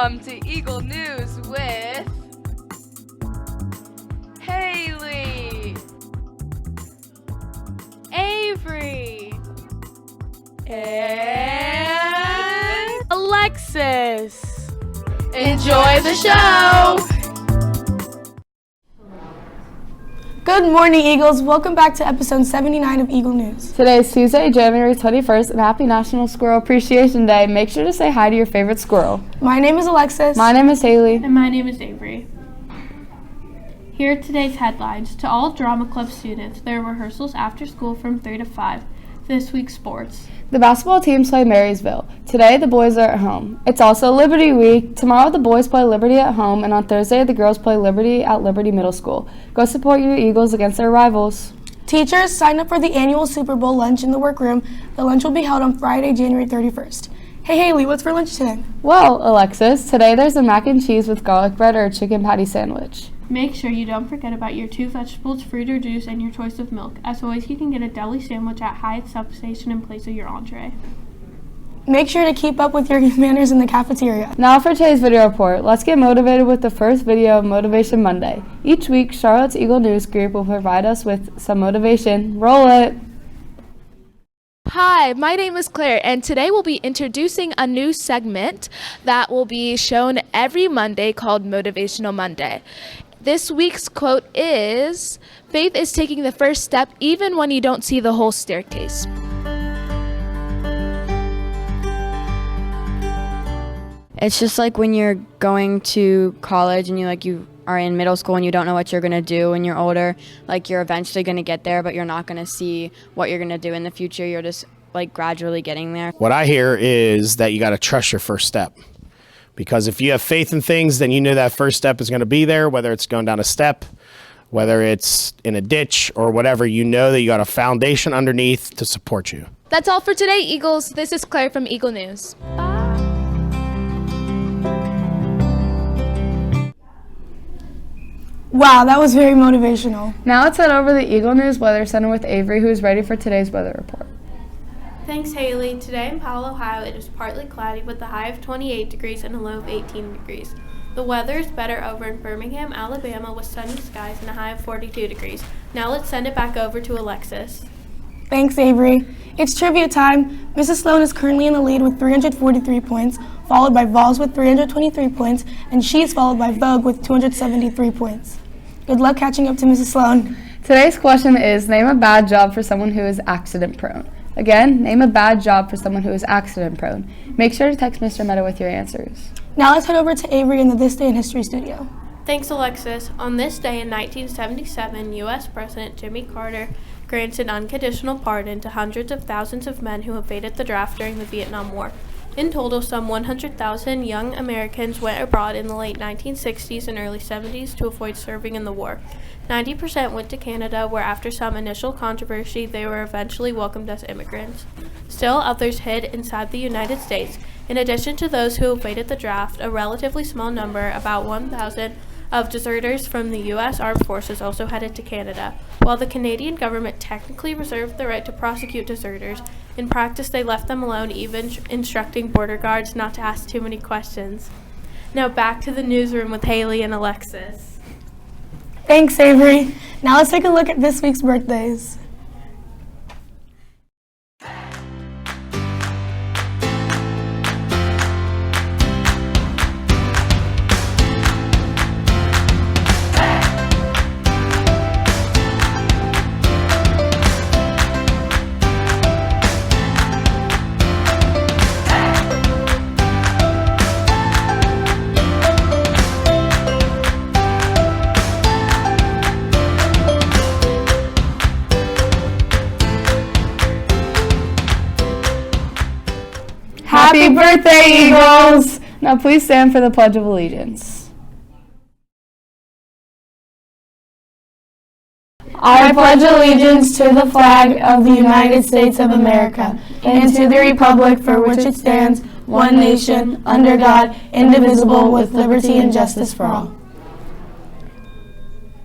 Welcome to Eagle News with Haley, Avery, and Alexis. Enjoy the show! Good morning, Eagles. Welcome back to episode 79 of Eagle News. Today is Tuesday, January 21st, and happy National Squirrel Appreciation Day. Make sure to say hi to your favorite squirrel. My name is Alexis. My name is Haley. And my name is Avery. Here are today's headlines. To all drama club students, there are rehearsals after school from 3 to 5. This week's sports. The basketball teams play Marysville. Today, the boys are at home. It's also Liberty Week. Tomorrow, the boys play Liberty at home, and on Thursday, the girls play Liberty at Liberty Middle School. Go support your Eagles against their rivals. Teachers, sign up for the annual Super Bowl lunch in the workroom. The lunch will be held on Friday, January 31st. Hey, Haley, what's for lunch today? Well, Alexis, today there's a mac and cheese with garlic bread or a chicken patty sandwich. Make sure you don't forget about your 2 vegetables, fruit or juice, and your choice of milk. As always, you can get a deli sandwich at Hyatt Substation in place of your entree. Make sure to keep up with your manners in the cafeteria. Now for today's video report. Let's get motivated with the first video of Motivation Monday. Each week, Charlotte's Eagle News Group will provide us with some motivation. Roll it! Hi, my name is Claire, and today we'll be introducing a new segment that will be shown every Monday called Motivational Monday. This week's quote is, "Faith is taking the first step even when you don't see the whole staircase." It's just like when you're going to college and you are in middle school and you don't know what you're going to do when you're older. Like, you're eventually going to get there, but you're not going to see what you're going to do in the future. You're just like gradually getting there. What I hear is that you got to trust your first step. Because if you have faith in things, then you know that first step is going to be there, whether it's going down a step, whether it's in a ditch or whatever. You know that you got a foundation underneath to support you. That's all for today, Eagles. This is Claire from Eagle News. Wow, that was very motivational. Now let's head over to the Eagle News Weather Center with Avery, who's ready for today's weather report. Thanks, Haley. Today in Powell, Ohio, it is partly cloudy with a high of 28 degrees and a low of 18 degrees. The weather is better over in Birmingham, Alabama, with sunny skies and a high of 42 degrees. Now let's send it back over to Alexis. Thanks, Avery. It's trivia time. Mrs. Sloan is currently in the lead with 343 points, followed by Vols with 323 points, and she is followed by Vogue with 273 points. Good luck catching up to Mrs. Sloan. Today's question is, name a bad job for someone who is accident prone. Again, name a bad job for someone who is accident prone. Make sure to text Mr. Meta with your answers. Now let's head over to Avery in the This Day in History studio. Thanks, Alexis. On this day in 1977, U.S. President Jimmy Carter granted unconditional pardon to hundreds of thousands of men who evaded the draft during the Vietnam War. In total, some 100,000 young Americans went abroad in the late 1960s and early 70s to avoid serving in the war. 90% went to Canada, where after some initial controversy, they were eventually welcomed as immigrants. Still, others hid inside the United States. In addition to those who evaded the draft, a relatively small number, about 1,000, of deserters from the U.S. Armed Forces also headed to Canada. While the Canadian government technically reserved the right to prosecute deserters, in practice they left them alone, even instructing border guards not to ask too many questions. Now back to the newsroom with Haley and Alexis. Thanks, Avery. Now let's take a look at this week's birthdays. Happy birthday, Eagles! Now please stand for the Pledge of Allegiance. I pledge allegiance to the flag of the United States of America and to the republic for which it stands, one nation, under God, indivisible, with liberty and justice for all.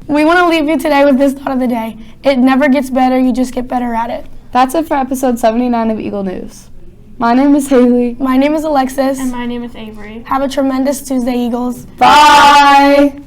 We want to leave you today with this thought of the day. It never gets better, you just get better at it. That's it for episode 79 of Eagle News. My name is Haley. My name is Alexis. And my name is Avery. Have a tremendous Tuesday, Eagles. Bye!